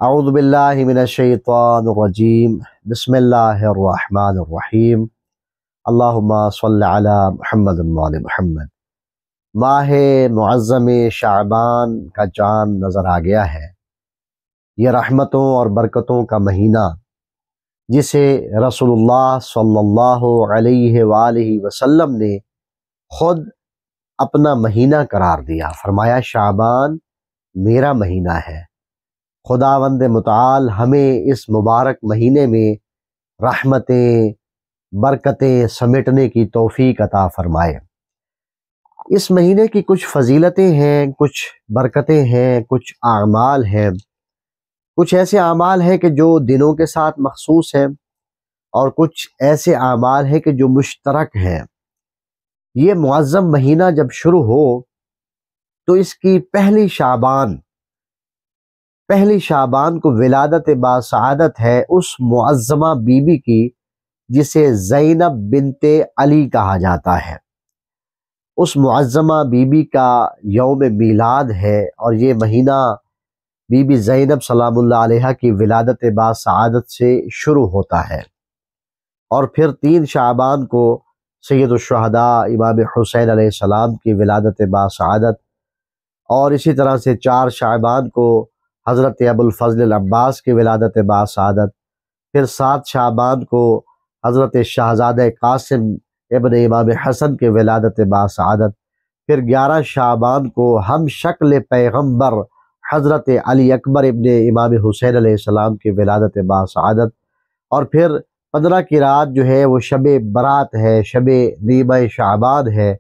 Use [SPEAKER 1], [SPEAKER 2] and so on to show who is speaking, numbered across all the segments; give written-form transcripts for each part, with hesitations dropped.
[SPEAKER 1] اعوذ باللہ من الشیطان الرجیم بسم اللہ الرحمن الرحیم اللہم صل علی محمد وعلی محمد۔ ماہ معظم شعبان کا چاند نظر آ گیا ہے۔ یہ رحمتوں اور برکتوں کا مہینہ جسے رسول اللہ صلی اللہ علیہ وآلہ وسلم نے خود اپنا مہینہ قرار دیا، فرمایا شعبان میرا مہینہ ہے۔ خداوند متعال ہمیں اس مبارک مہینے میں رحمتیں برکتیں سمیٹنے کی توفیق عطا فرمائے۔ اس مہینے کی کچھ فضیلتیں ہیں، کچھ برکتیں ہیں، کچھ اعمال ہیں، کچھ ایسے اعمال ہیں کہ جو دنوں کے ساتھ مخصوص ہیں اور کچھ ایسے اعمال ہیں کہ جو مشترک ہیں۔ یہ معظم مہینہ جب شروع ہو تو اس کی پہلی شعبان کو ولادت باسعادت ہے اس معظمہ بی بی کی جسے زینب بنت علی کہا جاتا ہے۔ اس معظمہ بی بی کا یوم میلاد ہے اور یہ مہینہ بی بی زینب سلام اللہ علیہا کی ولادت باسعادت سے شروع ہوتا ہے، اور پھر 3 شعبان کو سید الشہداء امام حسین علیہ السلام کی ولادت باسعادت، اور اسی طرح سے 4 شعبان کو حضرت ابو الفضل العباس کی ولادت باسعادت، پھر 7 شعبان کو حضرت شہزادہ قاسم ابن امام حسن کی ولادت باسعادت، پھر 11 شعبان کو ہم شکل پیغمبر حضرت علی اکبر ابن امام حسین علیہ السلام کی ولادت باسعادت، اور پھر 15 کی رات جو ہے وہ شب برات ہے، شب نیمہ شعبان ہے،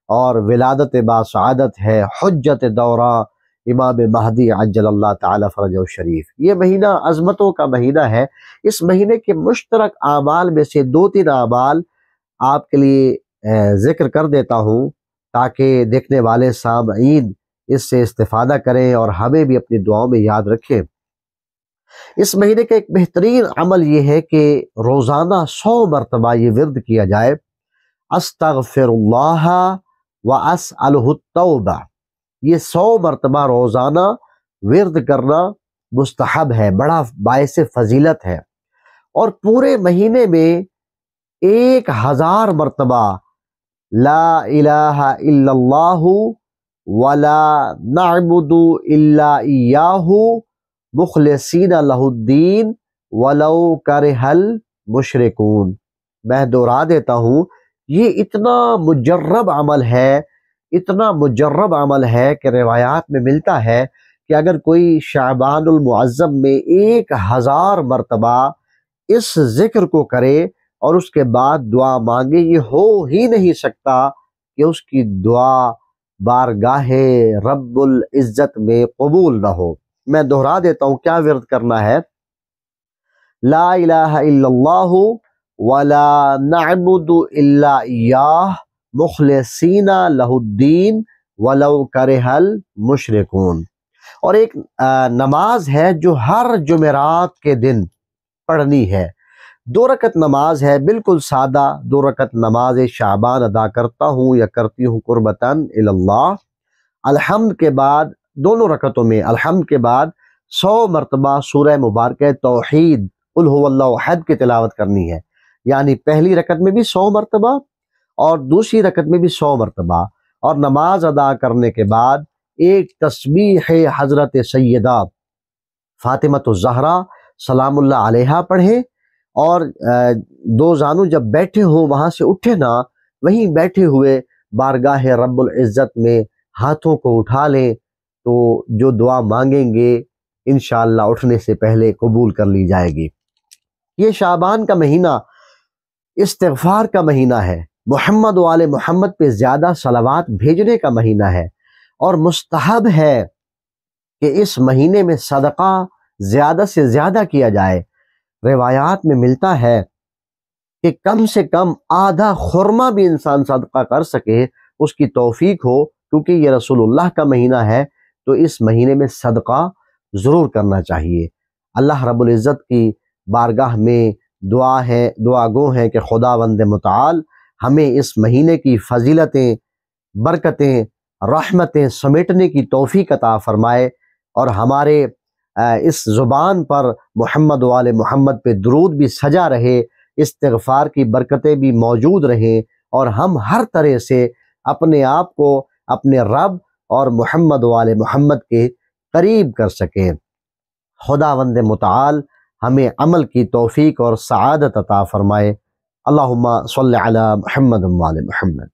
[SPEAKER 1] اور ولادت باسعادت ہے حجت دوراں امام مہدی عجل اللہ تعالی فرجہ الشریف۔ یہ مہینہ عظمتوں کا مہینہ ہے۔ اس مہینے کے مشترک اعمال میں سے 2-3 اعمال آپ کے لیے ذکر کر دیتا ہوں تاکہ دیکھنے والے سامعین اس سے استفادہ کریں اور ہمیں بھی اپنی دعاؤں میں یاد رکھیں۔ اس مہینے کا ایک بہترین عمل یہ ہے کہ روزانہ 100 مرتبہ یہ ورد کیا جائے، استغفر اللہ واسألہ التوبہ۔ یہ 100 مرتبہ روزانہ ورد کرنا مستحب ہے، بڑا باعث فضیلت ہے، اور پورے مہینے میں 1000 مرتبہ لا الہ الا اللہ ولا نعبد الا ایاہ مخلصین لہ الدین ولو کرہ المشرکون۔ میں دہرا دیتا ہوں، یہ اتنا مجرب عمل ہے کہ روایات میں ملتا ہے کہ اگر کوئی شعبان المعظم میں 1000 مرتبہ اس ذکر کو کرے اور اس کے بعد دعا مانگے، یہ ہو ہی نہیں سکتا کہ اس کی دعا بارگاہ رب العزت میں قبول نہ ہو۔ میں دہرا دیتا ہوں کیا ورد کرنا ہے۔ لا الہ الا اللہ ولا نعبد الا ایاہ مخلصین لہ الدین ولو کرہ المشرکون۔ اور ایک نماز ہے جو ہر جمعرات کے دن پڑھنی ہے، 2 رکعت نماز ہے، بالکل سادہ 2 رکعت نماز شعبان ادا کرتا ہوں یا کرتی ہوں قربتاً اللہ۔ الحمد کے بعد دونوں رکعتوں میں الحمد کے بعد 100 مرتبہ سورہ مبارکہ توحید قل هو اللہ احد کی تلاوت کرنی ہے، یعنی پہلی رکعت میں بھی 100 مرتبہ اور دوسری رکعت میں بھی 100 مرتبہ، اور نماز ادا کرنے کے بعد ایک تسبیح حضرت سیدہ فاطمۃ الزہرا سلام اللہ علیہا پڑھیں، اور 2 زانو جب بیٹھے ہوں وہاں سے اٹھے نہ، وہیں بیٹھے ہوئے بارگاہ رب العزت میں ہاتھوں کو اٹھا لیں تو جو دعا مانگیں گے انشاءاللہ اٹھنے سے پہلے قبول کر لی جائے گی۔ یہ شعبان کا مہینہ استغفار کا مہینہ ہے، محمد و آل محمد پہ زیادہ صلوات بھیجنے کا مہینہ ہے، اور مستحب ہے کہ اس مہینے میں صدقہ زیادہ سے زیادہ کیا جائے۔ روایات میں ملتا ہے کہ کم سے کم آدھا خرمہ بھی انسان صدقہ کر سکے، اس کی توفیق ہو، کیونکہ یہ رسول اللہ کا مہینہ ہے تو اس مہینے میں صدقہ ضرور کرنا چاہیے۔ اللہ رب العزت کی بارگاہ میں دعا گو ہیں کہ خداوند متعال ہمیں اس مہینے کی فضیلتیں، برکتیں، رحمتیں سمیٹنے کی توفیق عطا فرمائے، اور ہمارے اس زبان پر محمد و آل محمد پہ درود بھی سجا رہے، استغفار کی برکتیں بھی موجود رہیں، اور ہم ہر طرح سے اپنے آپ کو اپنے رب اور محمد و آل محمد کے قریب کر سکیں۔ خداوند متعال ہمیں عمل کی توفیق اور سعادت عطا فرمائے۔ اللہم صلی علی محمد و آل محمد۔